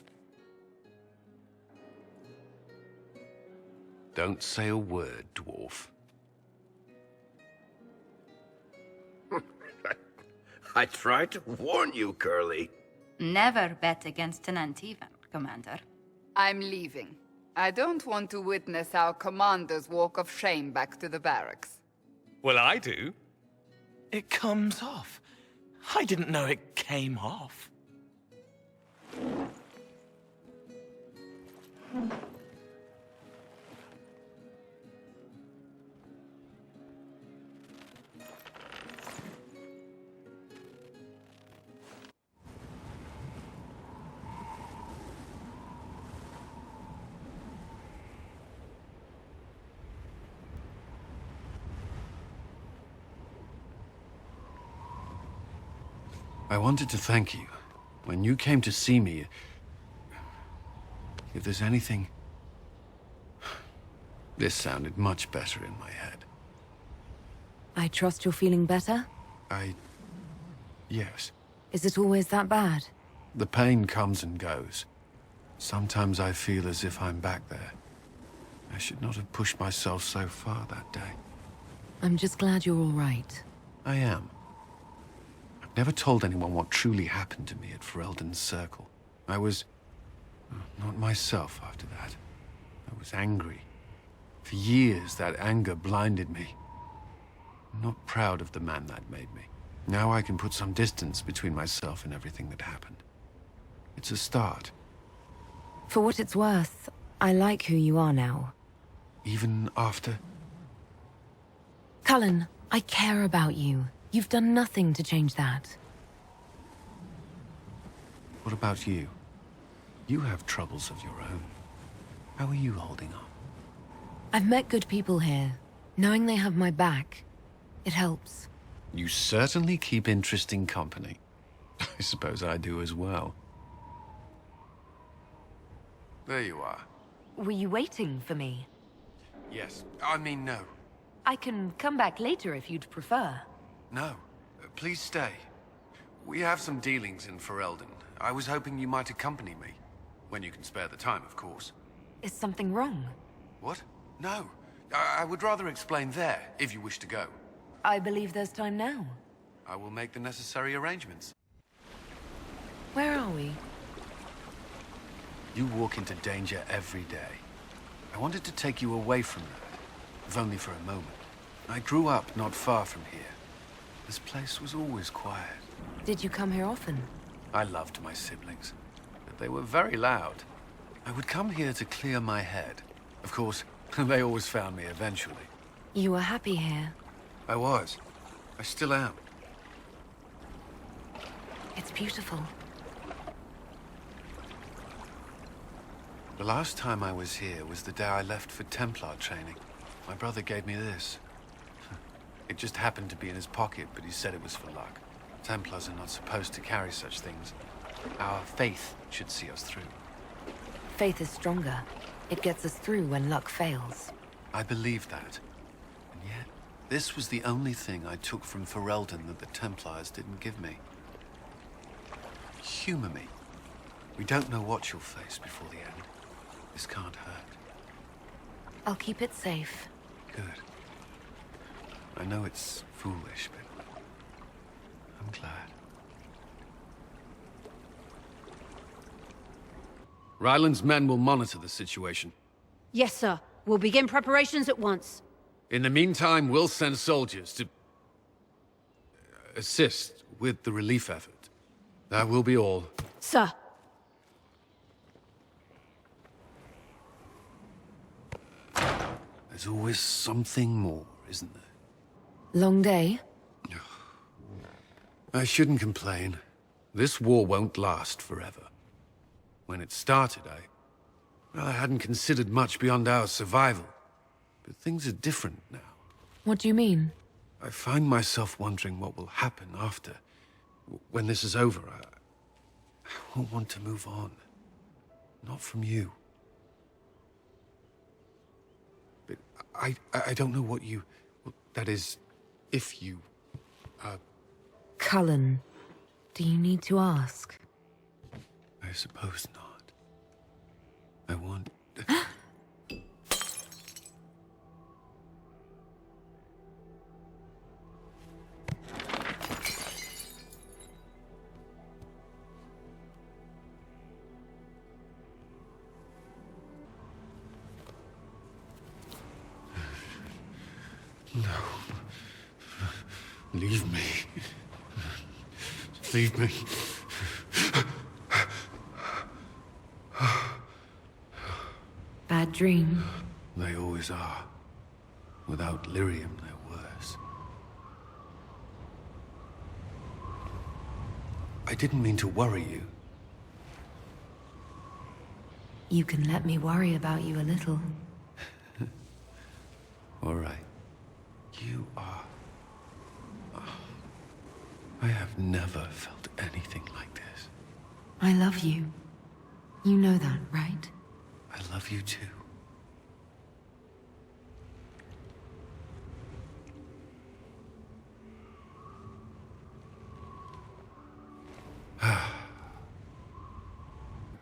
Don't say a word, dwarf. I tried to warn you, Curly. Never bet against an Antivan, Commander. I'm leaving. I don't want to witness our commander's walk of shame back to the barracks. Well, I do. It comes off. I didn't know it came off. I wanted to thank you. When you came to see me, if there's anything... This sounded much better in my head. I trust you're feeling better? Yes. Is it always that bad? The pain comes and goes. Sometimes I feel as if I'm back there. I should not have pushed myself so far that day. I'm just glad you're all right. I am. I've never told anyone what truly happened to me at Fereldan's circle. I was... not myself after that. I was angry. For years, that anger blinded me. I'm not proud of the man that made me. Now I can put some distance between myself and everything that happened. It's a start. For what it's worth, I like who you are now. Even after... Cullen, I care about you. You've done nothing to change that. What about you? You have troubles of your own. How are you holding up? I've met good people here. Knowing they have my back, it helps. You certainly keep interesting company. I suppose I do as well. There you are. Were you waiting for me? Yes. I mean, no. I can come back later if you'd prefer. No. Please stay. We have some dealings in Fereldan. I was hoping you might accompany me. When you can spare the time, of course. Is something wrong? What? No. I would rather explain there, if you wish to go. I believe there's time now. I will make the necessary arrangements. Where are we? You walk into danger every day. I wanted to take you away from that, if only for a moment. I grew up not far from here. This place was always quiet. Did you come here often? I loved my siblings, but they were very loud. I would come here to clear my head. Of course, they always found me eventually. You were happy here. I was. I still am. It's beautiful. The last time I was here was the day I left for Templar training. My brother gave me this. It just happened to be in his pocket, but he said it was for luck. Templars are not supposed to carry such things. Our faith should see us through. Faith is stronger. It gets us through when luck fails. I believe that. And yet, this was the only thing I took from Fereldan that the Templars didn't give me. Humor me. We don't know what you'll face before the end. This can't hurt. I'll keep it safe. Good. I know it's foolish, but I'm glad. Ryland's men will monitor the situation. Yes, sir. We'll begin preparations at once. In the meantime, we'll send soldiers to... assist with the relief effort. That will be all. Sir. There's always something more, isn't there? Long day? I shouldn't complain. This war won't last forever. When it started, I hadn't considered much beyond our survival. But things are different now. What do you mean? I find myself wondering what will happen after. When this is over, I won't want to move on. Not from you. But I don't know what you... That is, if you... Cullen, do you need to ask? I suppose not. I want... No. Leave me. Leave me. Bad dream? They always are. Without lyrium, they're worse. I didn't mean to worry you. You can let me worry about you a little. All right. You are... I have never felt anything like this. I love you. You know that, right? I love you too.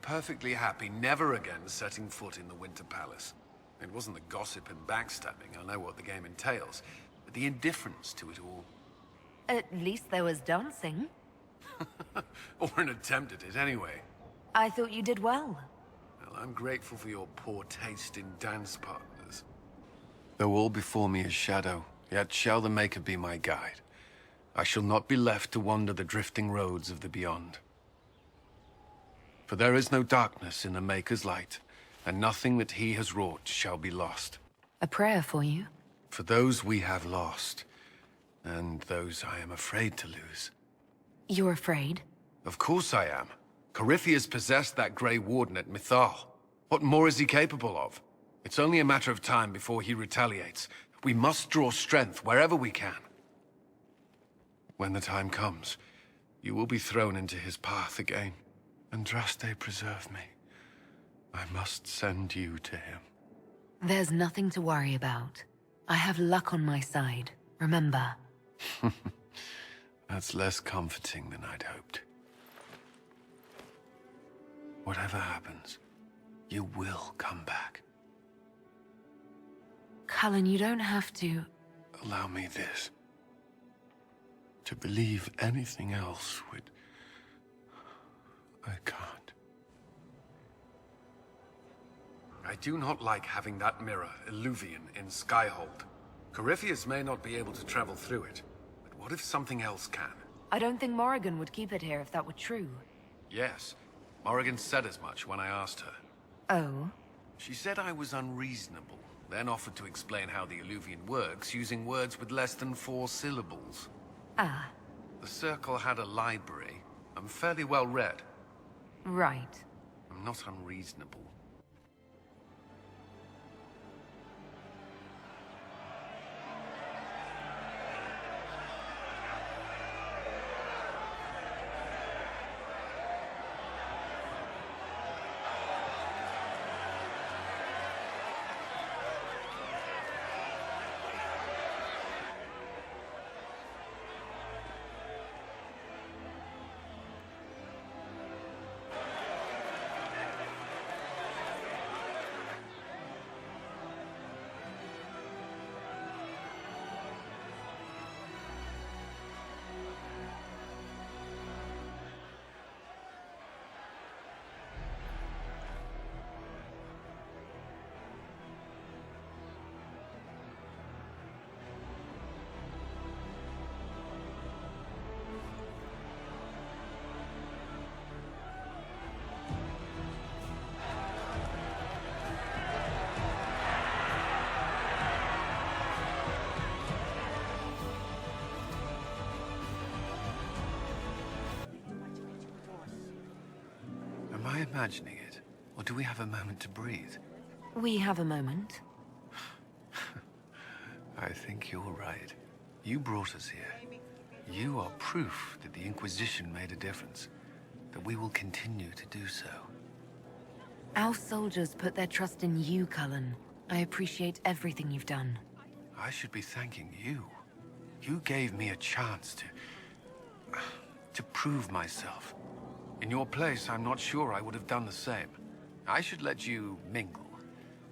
Perfectly happy never again setting foot in the Winter Palace. It wasn't the gossip and backstabbing, I know what the game entails, but the indifference to it all. At least there was dancing. Or an attempt at it, anyway. I thought you did well. Well, I'm grateful for your poor taste in dance partners. Though all before me is shadow, yet shall the Maker be my guide. I shall not be left to wander the drifting roads of the beyond. For there is no darkness in the Maker's light, and nothing that he has wrought shall be lost. A prayer for you? For those we have lost, and those I am afraid to lose. You're afraid? Of course I am. Corypheus possessed that Grey Warden at Mythal. What more is he capable of? It's only a matter of time before he retaliates. We must draw strength wherever we can. When the time comes, you will be thrown into his path again. Andraste, preserve me. I must send you to him. There's nothing to worry about. I have luck on my side, remember. That's less comforting than I'd hoped. Whatever happens, you will come back. Cullen, you don't have to... Allow me this. To believe anything else would... I can't. I do not like having that mirror, Illuvian, in Skyhold. Corypheus may not be able to travel through it, but what if something else can? I don't think Morrigan would keep it here if that were true. Yes. Morrigan said as much when I asked her. Oh? She said I was unreasonable, then offered to explain how the Illuvian works using words with less than 4 syllables. Ah. The Circle had a library. I'm fairly well read. Right. I'm not unreasonable. Am I imagining it? Or do we have a moment to breathe? We have a moment. I think you're right. You brought us here. You are proof that the Inquisition made a difference. That we will continue to do so. Our soldiers put their trust in you, Cullen. I appreciate everything you've done. I should be thanking you. You gave me a chance to prove myself. In your place, I'm not sure I would have done the same. I should let you mingle.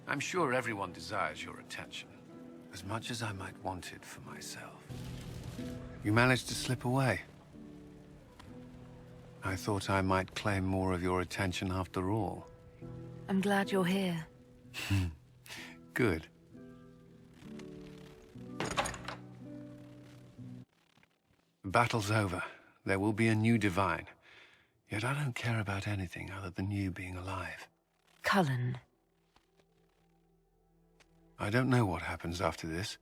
I'm sure everyone desires your attention, as much as I might want it for myself. You managed to slip away. I thought I might claim more of your attention after all. I'm glad you're here. Good. The battle's over. There will be a new divine. Yet I don't care about anything other than you being alive. Cullen. I don't know what happens after this.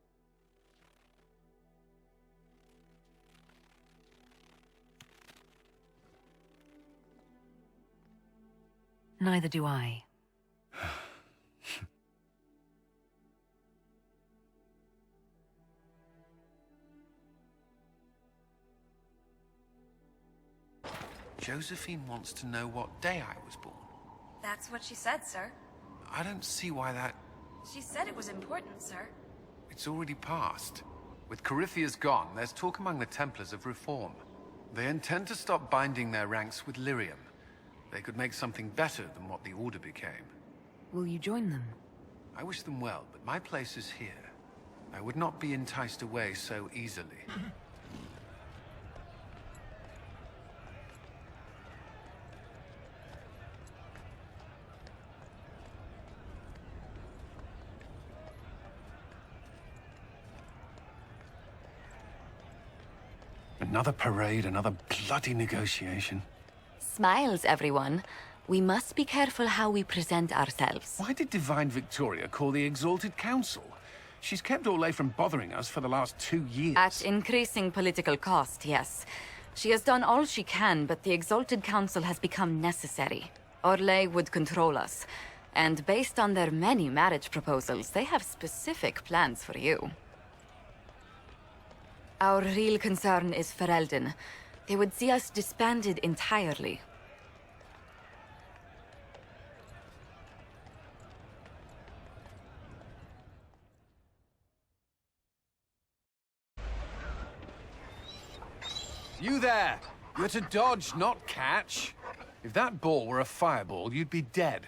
Neither do I. Josephine wants to know what day I was born. That's what she said, sir. I don't see why that... She said it was important, sir. It's already passed. With Corypheus gone, there's talk among the Templars of reform. They intend to stop binding their ranks with lyrium. They could make something better than what the Order became. Will you join them? I wish them well, but my place is here. I would not be enticed away so easily. Another parade, another bloody negotiation. Smiles, everyone. We must be careful how we present ourselves. Why did Divine Victoria call the Exalted Council? She's kept Orlais from bothering us for the last 2 years. At increasing political cost, yes. She has done all she can, but the Exalted Council has become necessary. Orlais would control us. And based on their many marriage proposals, they have specific plans for you. Our real concern is Fereldan. They would see us disbanded entirely. You there! You're to dodge, not catch. If that ball were a fireball, you'd be dead.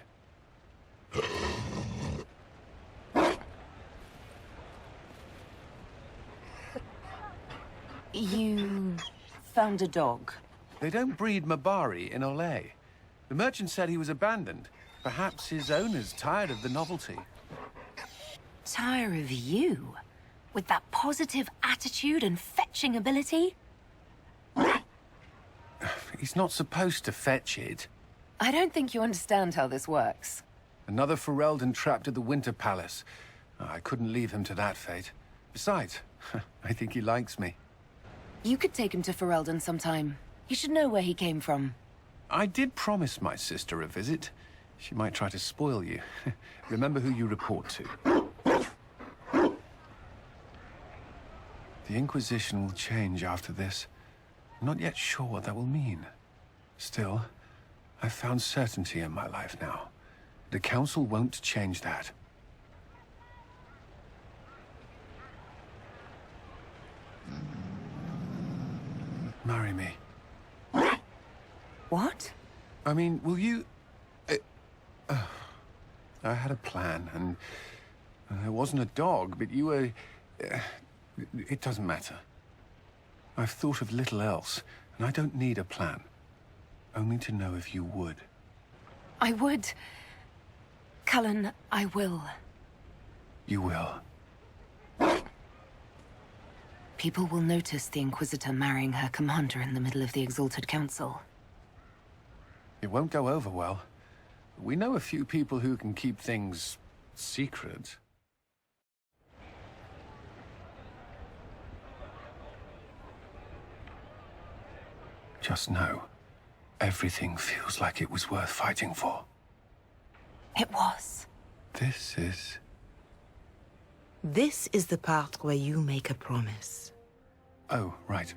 You found a dog? They don't breed Mabari in Orlais. The merchant said he was abandoned. Perhaps his owner's tired of the novelty. Tire of you? With that positive attitude and fetching ability? He's not supposed to fetch it. I don't think you understand how this works. Another Fereldan trapped at the Winter Palace. I couldn't leave him to that fate. Besides, I think he likes me. You could take him to Fereldan sometime. He should know where he came from. I did promise my sister a visit. She might try to spoil you. Remember who you report to. The Inquisition will change after this. I'm not yet sure what that will mean. Still, I've found certainty in my life now. The Council won't change that. Marry me. What? I mean, will you... I had a plan, and there wasn't a dog, but you were... it doesn't matter. I've thought of little else, and I don't need a plan. Only to know if you would. I would. Cullen, I will. You will. People will notice the Inquisitor marrying her commander in the middle of the Exalted Council. It won't go over well. We know a few people who can keep things secret. Just know, Everything feels like it was worth fighting for. It was. This is the part where you make a promise. Oh, right.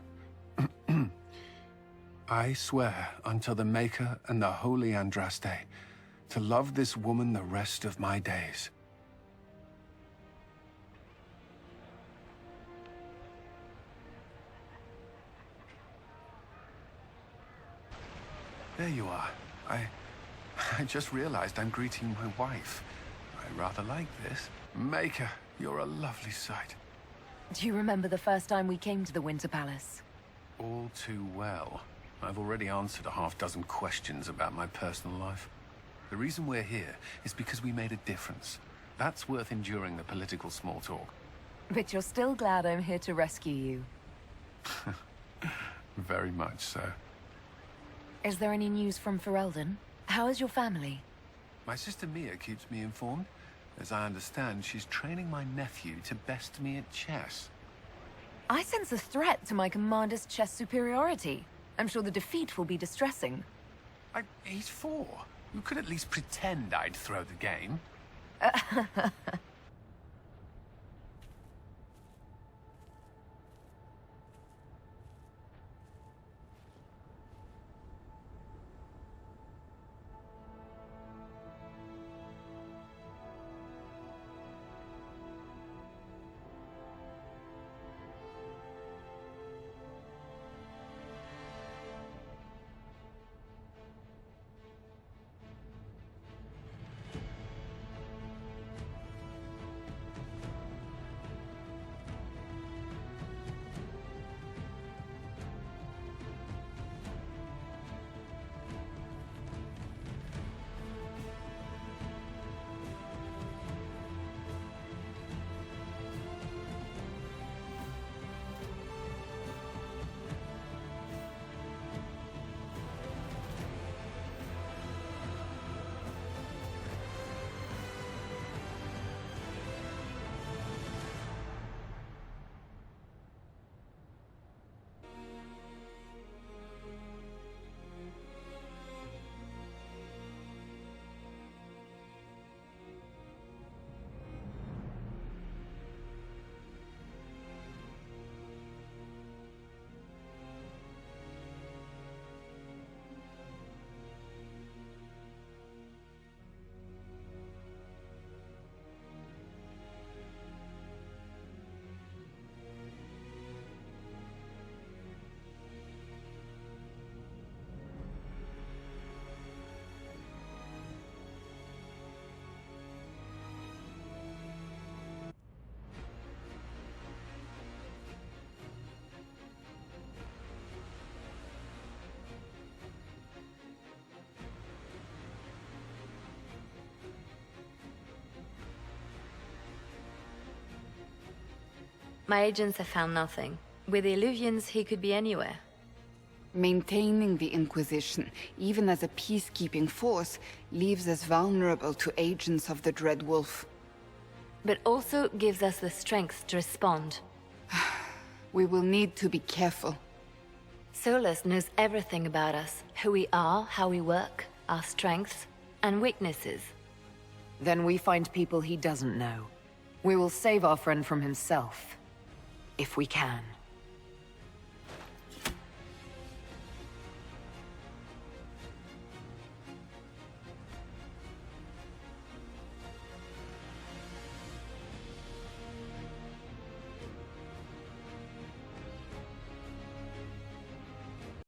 I swear unto the Maker and the Holy Andraste to love this woman the rest of my days. There you are. I just realized I'm greeting my wife. I rather like this. Maker, you're a lovely sight. Do you remember the first time we came to the Winter Palace? All too well. I've already answered a half-dozen questions about my personal life. The reason we're here is because we made a difference. That's worth enduring the political small talk. But you're still glad I'm here to rescue you. Very much so. Is there any news from Fereldan? How is your family? My sister Mia keeps me informed. As I understand, she's training my nephew to best me at chess. I sense a threat to my commander's chess superiority. I'm sure the defeat will be distressing. He's 4. You could at least pretend I'd throw the game. My agents have found nothing. With the Illuvians, he could be anywhere. Maintaining the Inquisition, even as a peacekeeping force, leaves us vulnerable to agents of the Dread Wolf. But also gives us the strength to respond. We will need to be careful. Solus knows everything about us. Who we are, how we work, our strengths and weaknesses. Then we find people he doesn't know. We will save our friend from himself. If we can.